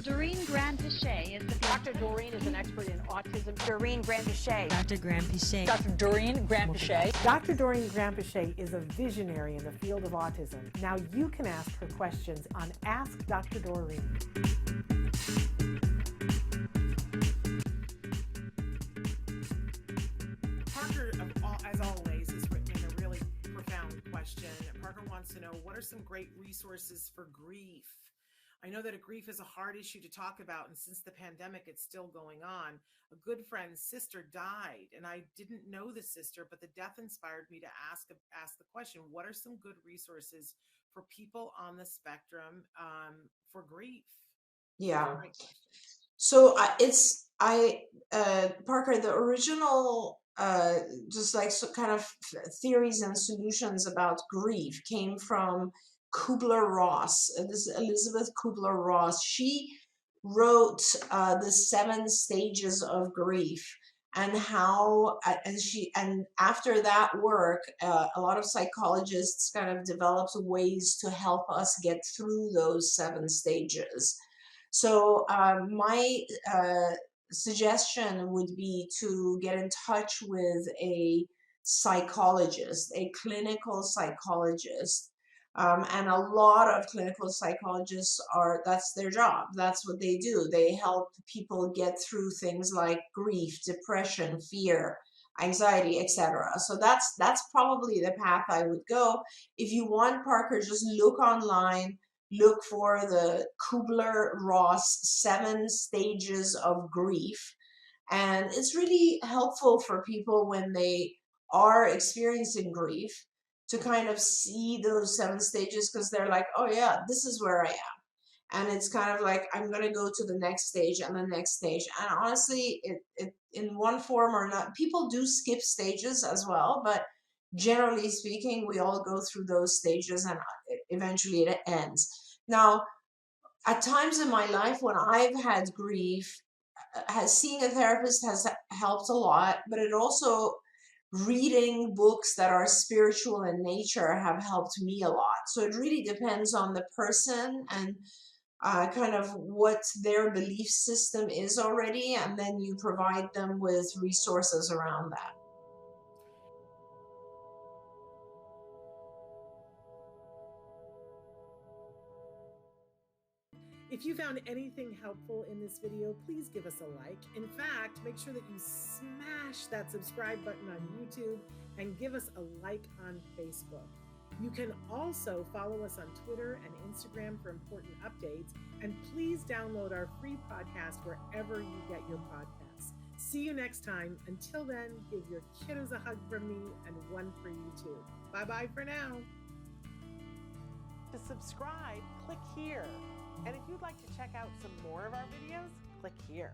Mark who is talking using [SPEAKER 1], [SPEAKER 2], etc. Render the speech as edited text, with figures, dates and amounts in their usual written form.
[SPEAKER 1] Doreen Granpeesheh is the
[SPEAKER 2] Dr. Doreen is an expert in autism.
[SPEAKER 3] Doreen Granpeesheh.
[SPEAKER 4] Dr. Granpeesheh.
[SPEAKER 2] Dr. Doreen Granpeesheh.
[SPEAKER 5] Dr. Doreen Granpeesheh is a visionary in the field of autism. Now you can ask her questions on Ask Dr. Doreen. Parker, as always, has written in a really profound question. Parker wants to know, what are some great resources for grief? I know that grief is a hard issue to talk about, and since the pandemic, it's still going on. A good friend's sister died, and I didn't know the sister, but the death inspired me to ask the question, what are some good resources for people on the spectrum for grief?
[SPEAKER 6] Yeah. So Parker, the original just like kind of theories and solutions about grief came from Kubler-Ross. This is Elizabeth Kubler-Ross. She wrote the 7 stages of grief, and how and after that work, a lot of psychologists kind of developed ways to help us get through those 7 stages. So my suggestion would be to get in touch with a psychologist, a clinical psychologist. And a lot of clinical psychologists that's their job. That's what they do. They help people get through things like grief, depression, fear, anxiety, etc. So that's probably the path I would go. If you want, Parker, just look online. Look for the Kubler-Ross 7 stages of grief. And it's really helpful for people when they are experiencing grief to kind of see those 7 stages, because they're like, oh yeah, this is where I am. And it's kind of like, I'm going to go to the next stage and the next stage. And honestly, it in one form or not, people do skip stages as well, but generally speaking, we all go through those stages and eventually it ends. Now, at times in my life when I've had grief, seeing a therapist has helped a lot, but it also, reading books that are spiritual in nature have helped me a lot. So it really depends on the person and kind of what their belief system is already, and then you provide them with resources around that.
[SPEAKER 5] If you found anything helpful in this video, please give us a like. In fact, make sure that you smash that subscribe button on YouTube and give us a like on Facebook. You can also follow us on Twitter and Instagram for important updates. And please download our free podcast wherever you get your podcasts. See you next time. Until then, give your kiddos a hug from me and one for you too. Bye-bye for now.
[SPEAKER 2] To subscribe, click here. And if you'd like to check out some more of our videos, click here.